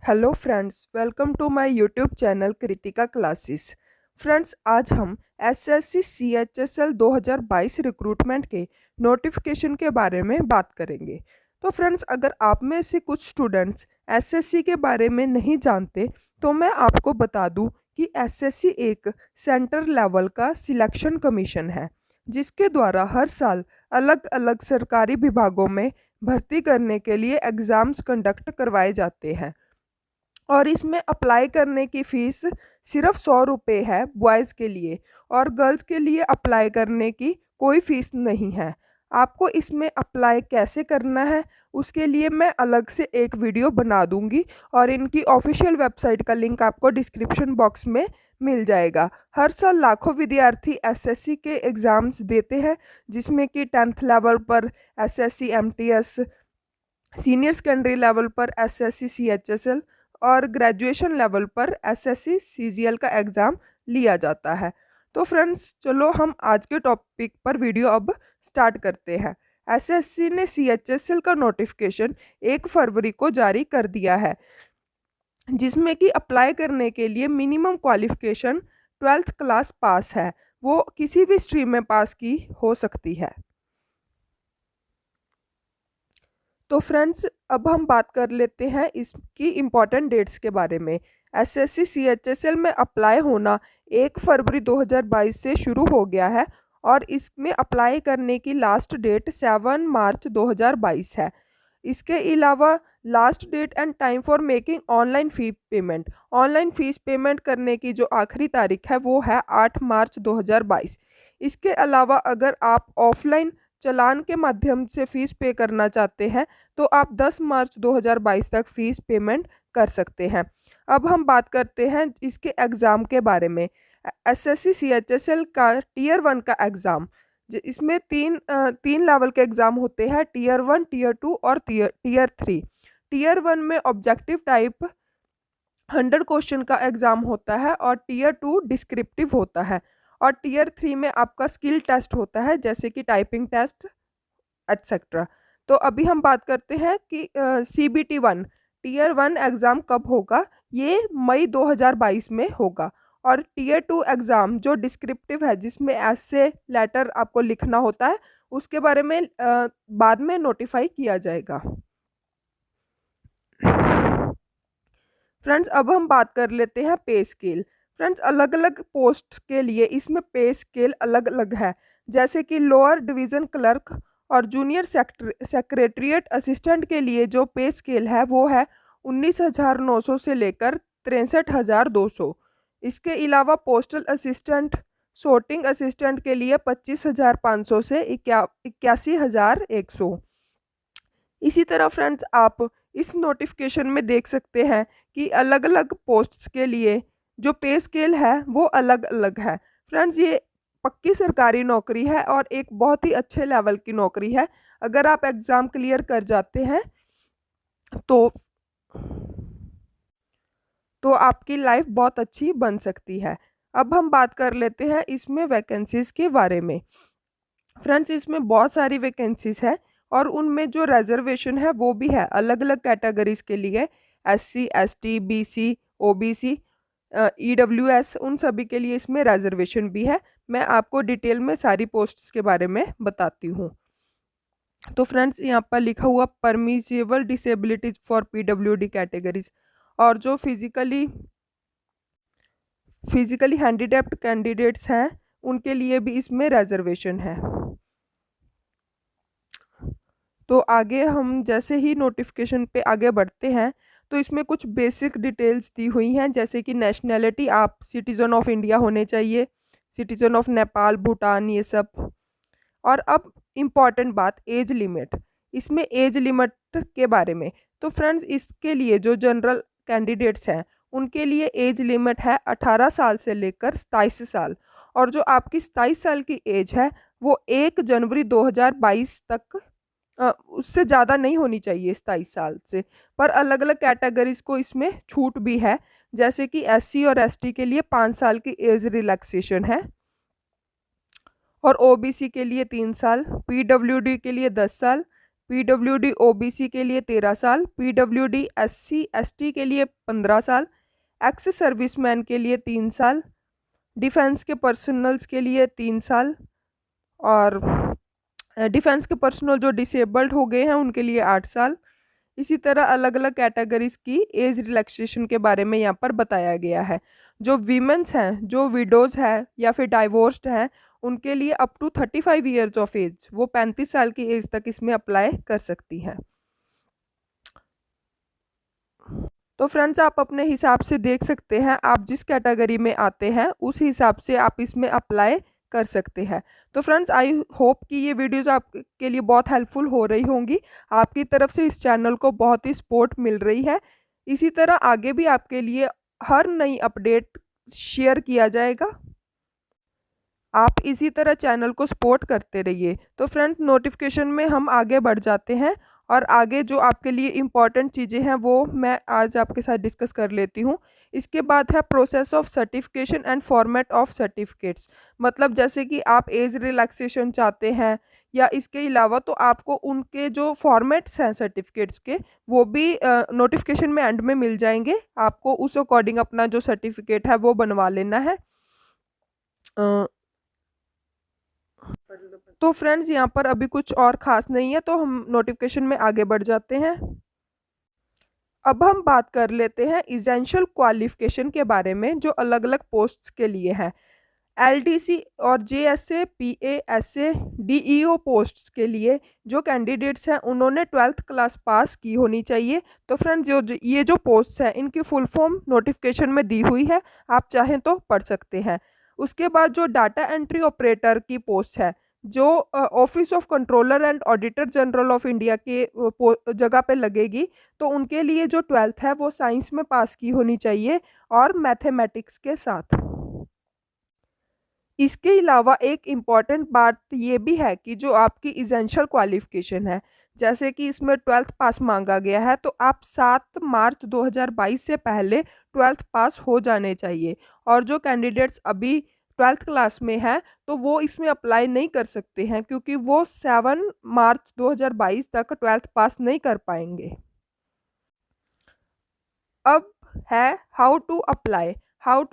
Hello friends, welcome to my YouTube channel Kritika classes. Friends, आज हम SSC CHSL 2022 recruitment के notification के बारे में बात करेंगे। तो फ्रेंड्स, अगर आप में से कुछ स्टूडेंट्स एसएससी के बारे में नहीं जानते तो मैं आपको बता दूं कि एसएससी एक सेंटर लेवल का सिलेक्शन कमीशन है, जिसके द्वारा हर साल अलग अलग सरकारी विभागों में भर्ती करने के लिए एग्ज़ाम्स कंडक्ट करवाए जाते हैं। और इसमें अप्लाई करने की फ़ीस सिर्फ 100 रुपये है बॉयज़ के लिए, और गर्ल्स के लिए अप्लाई करने की कोई फ़ीस नहीं है। आपको इसमें अप्लाई कैसे करना है उसके लिए मैं अलग से एक वीडियो बना दूंगी, और इनकी ऑफिशियल वेबसाइट का लिंक आपको डिस्क्रिप्शन बॉक्स में मिल जाएगा। हर साल लाखों विद्यार्थी एसएससी के एग्ज़ाम्स देते हैं, जिसमें कि 10th लेवल पर SSC MTS, senior secondary level पर एसएससी सीएचएसएल और ग्रेजुएशन लेवल पर एसएससी सीजीएल का एग्ज़ाम लिया जाता है। तो फ्रेंड्स, चलो हम आज के टॉपिक पर वीडियो अब स्टार्ट करते हैं। एसएससी ने सीएचएसएल का नोटिफिकेशन 1 फरवरी को जारी कर दिया है, जिसमें कि अप्लाई करने के लिए minimum qualification 12th class pass है, वो किसी भी स्ट्रीम में पास की हो सकती है। तो फ्रेंड्स, अब हम बात कर लेते हैं इसकी इम्पॉर्टेंट डेट्स के बारे में। एसएससी सीएचएसएल में अप्लाई होना 1 फरवरी 2022 से शुरू हो गया है, और इसमें अप्लाई करने की लास्ट डेट 7 मार्च 2022 है। इसके अलावा last date and time for making online fee payment, online fees payment करने की जो आखिरी तारीख है वो है 8 मार्च 2022। इसके अलावा अगर आप ऑफलाइन चालान के माध्यम से फ़ीस पे करना चाहते हैं तो आप 10 मार्च 2022 तक फ़ीस पेमेंट कर सकते हैं। अब हम बात करते हैं इसके एग्ज़ाम के बारे में। एसएससी सीएचएसएल का टीयर 1 का एग्ज़ाम, इसमें तीन लेवल के एग्ज़ाम होते हैं, टीयर 1, टीयर 2 और टीयर 3। टीयर 1 में ऑब्जेक्टिव टाइप 100 क्वेश्चन का एग्ज़ाम होता है, और टीयर 2 डिस्क्रिप्टिव होता है, और टीयर 3 में आपका स्किल टेस्ट होता है, जैसे कि टाइपिंग टेस्ट एटसेट्रा। तो अभी हम बात करते हैं कि सीबीटी 1 टीयर 1 एग्ज़ाम कब होगा। ये मई 2022 में होगा। और टीयर 2 एग्ज़ाम जो डिस्क्रिप्टिव है, जिसमें ऐसे लेटर आपको लिखना होता है, उसके बारे में बाद में नोटिफाई किया जाएगा। फ्रेंड्स, अब हम बात कर लेते हैं पे स्केल। फ्रेंड्स, अलग अलग पोस्ट के लिए इसमें पे स्केल अलग अलग है, जैसे कि लोअर डिवीज़न क्लर्क और जूनियर सेक्रेटरीट असिस्टेंट के लिए जो पे स्केल है वो है 19,900 से लेकर 63,200। इसके अलावा पोस्टल असिस्टेंट, sorting असिस्टेंट के लिए 25,500 से 81,100। इसी तरह फ्रेंड्स, आप इस नोटिफिकेशन में देख सकते हैं कि अलग अलग पोस्ट्स के लिए जो पे स्केल है वो अलग अलग है। फ्रेंड्स, ये पक्की सरकारी नौकरी है और एक बहुत ही अच्छे लेवल की नौकरी है। अगर आप एग्ज़ाम क्लियर कर जाते हैं तो आपकी लाइफ बहुत अच्छी बन सकती है। अब हम बात कर लेते हैं इसमें वैकेंसीज़ के बारे में। फ्रेंड्स, इसमें बहुत सारी वैकेंसीज़ है, और उनमें जो रिजर्वेशन है वो भी है अलग अलग कैटेगरीज़ के लिए। SC, ST, BC, OBC, EWS, उन सभी के लिए इसमें रिजर्वेशन भी है। मैं आपको डिटेल में सारी पोस्ट्स के बारे में बताती हूँ। तो फ्रेंड्स, यहाँ पर लिखा हुआ permissible disabilities for PWD categories, और जो फिजिकली हैंडीकैप्ड कैंडिडेट्स हैं उनके लिए भी इसमें रिजर्वेशन है। तो आगे हम जैसे ही नोटिफिकेशन पे आगे बढ़ते हैं तो इसमें कुछ बेसिक डिटेल्स दी हुई हैं, जैसे कि नेशनैलिटी आप सिटीज़न ऑफ इंडिया होने चाहिए, सिटीज़न ऑफ नेपाल, भूटान, ये सब। और अब इम्पॉर्टेंट बात, एज लिमिट। इसमें एज लिमिट के बारे में, तो फ्रेंड्स, इसके लिए जो जनरल कैंडिडेट्स हैं उनके लिए एज लिमिट है 18 साल से लेकर 27 साल, और जो आपकी 27 साल की एज है वो 1 जनवरी 2022 तक उससे ज़्यादा नहीं होनी चाहिए 27 साल से। पर अलग अलग कैटेगरीज को इसमें छूट भी है, जैसे कि एससी और एसटी के लिए 5 साल की एज रिलैक्सेशन है, और ओबीसी के लिए 3 साल, पीडब्ल्यूडी के लिए 10 साल, PWD OBC के लिए 13 साल, PWD SC ST के लिए 15 साल, एक्स सर्विसमैन के लिए 3 साल, डिफेंस के पर्सनल्स के लिए 3 साल और डिफेंस के पर्सनल जो डिसेबल्ड हो गए हैं उनके लिए 8 साल। इसी तरह अलग अलग कैटेगरीज की एज रिलैक्सेशन के बारे में यहाँ पर बताया गया है। जो वीमेंस हैं, जो विडोज़ हैं या फिर डाइवोर्स्ड हैं, उनके लिए up to 35 years of age, वो 35 साल की एज तक इसमें अप्लाई कर सकती हैं। तो फ्रेंड्स, आप अपने हिसाब से देख सकते हैं, आप जिस कैटेगरी में आते हैं उस हिसाब से आप इसमें अप्लाई कर सकते हैं। तो फ्रेंड्स, आई होप कि ये वीडियोस आपके लिए बहुत हेल्पफुल हो रही होंगी। आपकी तरफ से इस चैनल को बहुत ही सपोर्ट मिल रही है। इसी तरह आगे भी आपके लिए हर नई अपडेट शेयर किया जाएगा। आप इसी तरह चैनल को सपोर्ट करते रहिए। तो फ्रेंड्स, नोटिफिकेशन में हम आगे बढ़ जाते हैं और आगे जो आपके लिए इम्पॉर्टेंट चीज़ें हैं वो मैं आज आपके साथ डिस्कस कर लेती हूँ। इसके बाद है process of certification and format of certificates. मतलब जैसे कि आप एज रिलैक्सेशन चाहते हैं या इसके अलावा, तो आपको उनके जो फॉर्मेट्स हैं सर्टिफिकेट्स के, वो भी नोटिफिकेशन में एंड में मिल जाएंगे। आपको उस अकॉर्डिंग अपना जो सर्टिफिकेट है वो बनवा लेना है। तो फ्रेंड्स, यहाँ पर अभी कुछ और ख़ास नहीं है, तो हम नोटिफिकेशन में आगे बढ़ जाते हैं। अब हम बात कर लेते हैं इसेंशियल क्वालिफिकेशन के बारे में, जो अलग अलग पोस्ट्स के लिए हैं। LDC और JSA PA DEO पोस्ट्स के लिए जो कैंडिडेट्स हैं उन्होंने 12th क्लास पास की होनी चाहिए। तो फ्रेंड्स, ये जो पोस्ट्स हैं इनकी फुल फॉर्म नोटिफिकेशन में दी हुई है, आप चाहें तो पढ़ सकते हैं। उसके बाद जो डाटा एंट्री ऑपरेटर की पोस्ट है, जो office of controller and auditor general of India के जगह पे लगेगी, तो उनके लिए जो 12th है वो साइंस में पास की होनी चाहिए और मैथमेटिक्स के साथ। इसके अलावा एक इम्पॉर्टेंट बात ये भी है कि जो आपकी इसेंशियल क्वालिफिकेशन है, जैसे कि इसमें 12th पास मांगा गया है, तो आप 7 मार्च 2022 से पहले 12th पास हो जाने चाहिए। और जो कैंडिडेट्स अभी 12th क्लास में हैं, तो वो इसमें अप्लाई नहीं कर सकते हैं, क्योंकि वो 7 मार्च 2022 तक 12th पास नहीं कर पाएंगे। अब है हाउ टू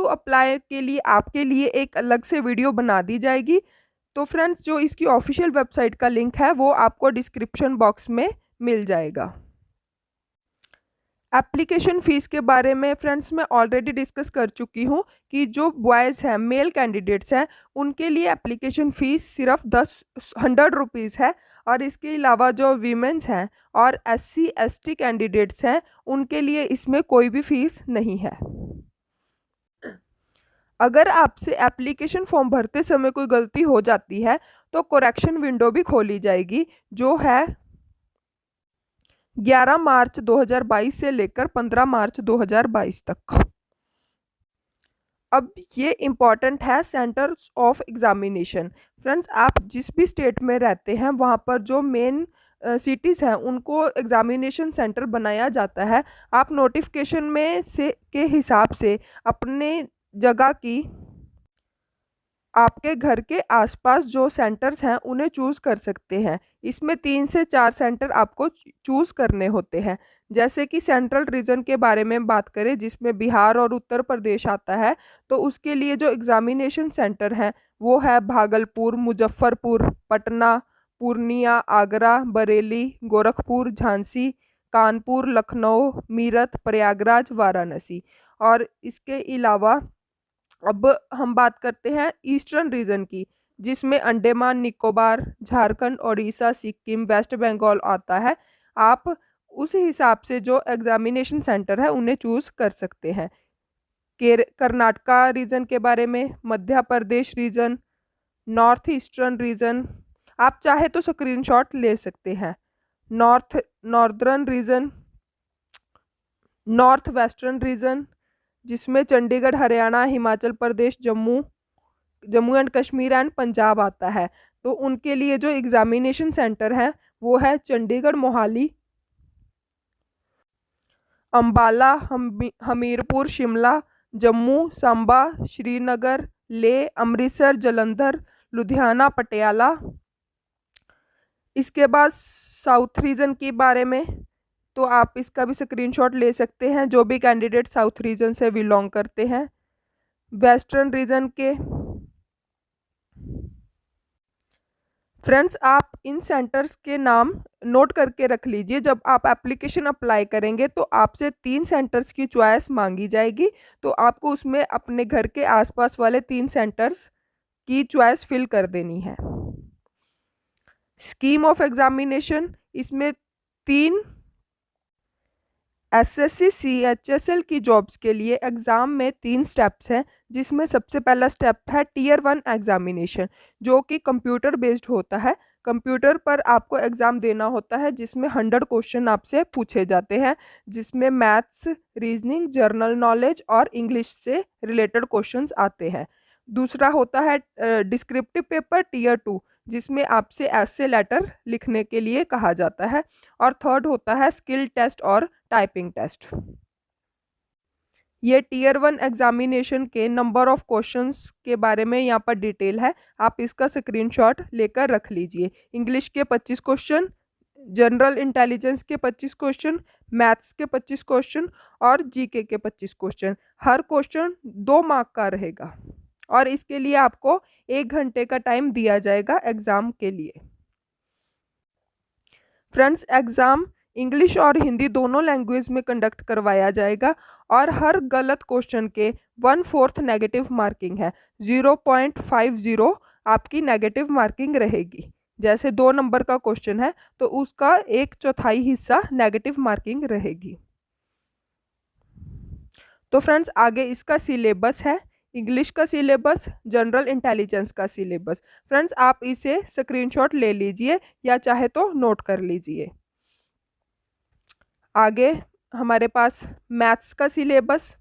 अप्लाई के लिए आपके लिए एक अलग से वीडियो बना दी जाएगी। तो फ्रेंड्स, जो इसकी ऑफिशियल वेबसाइट का लिंक है वो आपको डिस्क्रिप्शन बॉक्स में मिल जाएगा। एप्लीकेशन फ़ीस के बारे में फ्रेंड्स मैं ऑलरेडी डिस्कस कर चुकी हूँ कि जो बॉयज़ हैं, मेल कैंडिडेट्स हैं, उनके लिए एप्लीकेशन फ़ीस सिर्फ 100 रुपीज़ है। और इसके अलावा जो वीमेंस हैं और SC ST कैंडिडेट्स हैं, उनके लिए इसमें कोई भी फ़ीस नहीं है। अगर आपसे एप्लीकेशन फॉर्म भरते समय कोई गलती हो जाती है, तो करेक्शन विंडो भी खोली जाएगी, जो है 11 मार्च 2022 से लेकर 15 मार्च 2022 तक। अब ये इम्पॉर्टेंट है सेंटर्स ऑफ एग्जामिनेशन। फ्रेंड्स, आप जिस भी स्टेट में रहते हैं वहाँ पर जो मेन सिटीज़ हैं उनको एग्जामिनेशन सेंटर बनाया जाता है। आप नोटिफिकेशन में से के हिसाब से अपने जगह की, आपके घर के आसपास जो सेंटर्स हैं उन्हें चूज़ कर सकते हैं। इसमें 3 से 4 सेंटर आपको चूज़ करने होते हैं। जैसे कि सेंट्रल रीजन के बारे में बात करें, जिसमें बिहार और उत्तर प्रदेश आता है, तो उसके लिए जो एग्ज़ामिनेशन सेंटर हैं वो है भागलपुर, मुजफ्फरपुर, पटना, पूर्णिया, आगरा, बरेली, गोरखपुर, झांसी, कानपुर, लखनऊ, मीरठ, प्रयागराज, वाराणसी। और इसके अलावा अब हम बात करते हैं ईस्टर्न रीजन की, जिसमें अंडमान निकोबार, झारखंड, उड़ीसा, सिक्किम, वेस्ट बंगाल आता है। आप उस हिसाब से जो एग्जामिनेशन सेंटर है उन्हें चूज़ कर सकते हैं। कर्नाटका रीजन के बारे में, Madhya Pradesh reason, north eastern region, आप चाहे तो स्क्रीनशॉट ले सकते हैं। Northern region, north western region, जिसमें चंडीगढ़, हरियाणा, हिमाचल प्रदेश, जम्मू एंड कश्मीर एंड पंजाब आता है। तो उनके लिए जो एग्जामिनेशन सेंटर है वो है चंडीगढ़, मोहाली, अंबाला, हमीरपुर, शिमला, जम्मू, सांबा, श्रीनगर, लेह, अमृतसर, जलंधर, लुधियाना, पटियाला। इसके बाद साउथ रीजन के बारे में, तो आप इसका भी स्क्रीनशॉट ले सकते हैं, जो भी कैंडिडेट साउथ रीजन से बिलोंग करते हैं। वेस्टर्न रीजन के फ्रेंड्स, आप इन सेंटर्स के नाम नोट करके रख लीजिए। जब आप एप्लीकेशन अप्लाई करेंगे तो आपसे 3 सेंटर्स की चॉइस मांगी जाएगी, तो आपको उसमें अपने घर के आसपास वाले 3 सेंटर्स की चॉइस फिल कर देनी है। स्कीम ऑफ एग्जामिनेशन, इसमें 3 एसएससी सीएचएसएल की जॉब्स के लिए एग्ज़ाम में 3 स्टेप्स हैं, जिसमें सबसे पहला स्टेप है टीयर 1 एग्जामिनेशन, जो कि कंप्यूटर बेस्ड होता है। कंप्यूटर पर आपको एग्ज़ाम देना होता है, जिसमें 100 क्वेश्चन आपसे पूछे जाते हैं, जिसमें मैथ्स, रीजनिंग, जनरल नॉलेज और इंग्लिश से रिलेटेड क्वेश्चंस आते हैं। दूसरा होता है डिस्क्रिप्टिव पेपर टीयर 2, जिसमें आपसे ऐसे लेटर लिखने के लिए कहा जाता है। और थर्ड होता है स्किल टेस्ट और टाइपिंग टेस्ट। ये टीयर 1 एग्जामिनेशन के नंबर ऑफ क्वेश्चंस के बारे में यहाँ पर डिटेल है, आप इसका स्क्रीनशॉट लेकर रख लीजिए। इंग्लिश के 25 क्वेश्चन, जनरल इंटेलिजेंस के 25 क्वेश्चन, मैथ्स के 25 क्वेश्चन और जीके के 25 क्वेश्चन। हर क्वेश्चन 2 मार्क का रहेगा और इसके लिए आपको 1 घंटे का टाइम दिया जाएगा एग्ज़ाम के लिए। फ्रेंड्स, एग्ज़ाम इंग्लिश और हिंदी दोनों लैंग्वेज में कंडक्ट करवाया जाएगा और हर गलत क्वेश्चन के 1/4 नेगेटिव मार्किंग है। 0.50 आपकी नेगेटिव मार्किंग रहेगी। जैसे 2 नंबर का क्वेश्चन है तो उसका 1/4 हिस्सा नेगेटिव मार्किंग रहेगी। तो फ्रेंड्स, आगे इसका सिलेबस है, इंग्लिश का सिलेबस, जनरल इंटेलिजेंस का सिलेबस। फ्रेंड्स, आप इसे स्क्रीनशॉट ले लीजिए या चाहे तो नोट कर लीजिए। आगे हमारे पास मैथ्स का सिलेबस।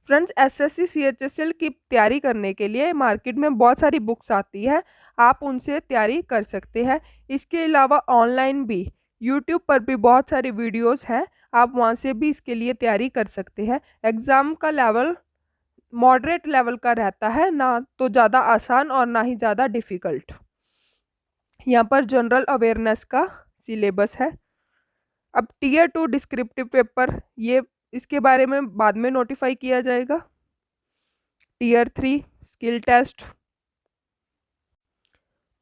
फ्रेंड्स, एसएससी सीएचएसएल की तैयारी करने के लिए मार्केट में बहुत सारी बुक्स आती है, आप उनसे तैयारी कर सकते हैं। इसके अलावा ऑनलाइन भी यूट्यूब पर भी बहुत सारी वीडियोस हैं, आप वहां से भी इसके लिए तैयारी कर सकते हैं। एग्ज़ाम का लेवल मॉडरेट लेवल का रहता है, ना तो ज़्यादा आसान और ना ही ज़्यादा डिफ़िकल्ट। यहाँ पर जनरल अवेयरनेस का सिलेबस है। अब टीयर 2 डिस्क्रिप्टिव पेपर, ये इसके बारे में बाद में नोटिफाई किया जाएगा। Tier 3 skill test.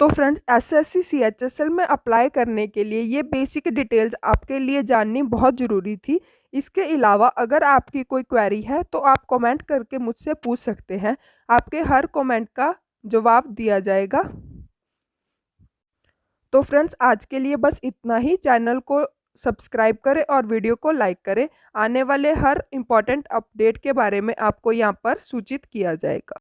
तो फ्रेंड्स, एसएससी सीएचएसएल में अप्लाई करने के लिए ये बेसिक डिटेल्स आपके लिए जाननी बहुत ज़रूरी थी। इसके अलावा अगर आपकी कोई क्वेरी है तो आप कमेंट करके मुझसे पूछ सकते हैं, आपके हर कमेंट का जवाब दिया जाएगा। तो फ्रेंड्स, आज के लिए बस इतना ही। चैनल को सब्सक्राइब करें और वीडियो को लाइक करें। आने वाले हर इम्पॉर्टेंट अपडेट के बारे में आपको यहाँ पर सूचित किया जाएगा।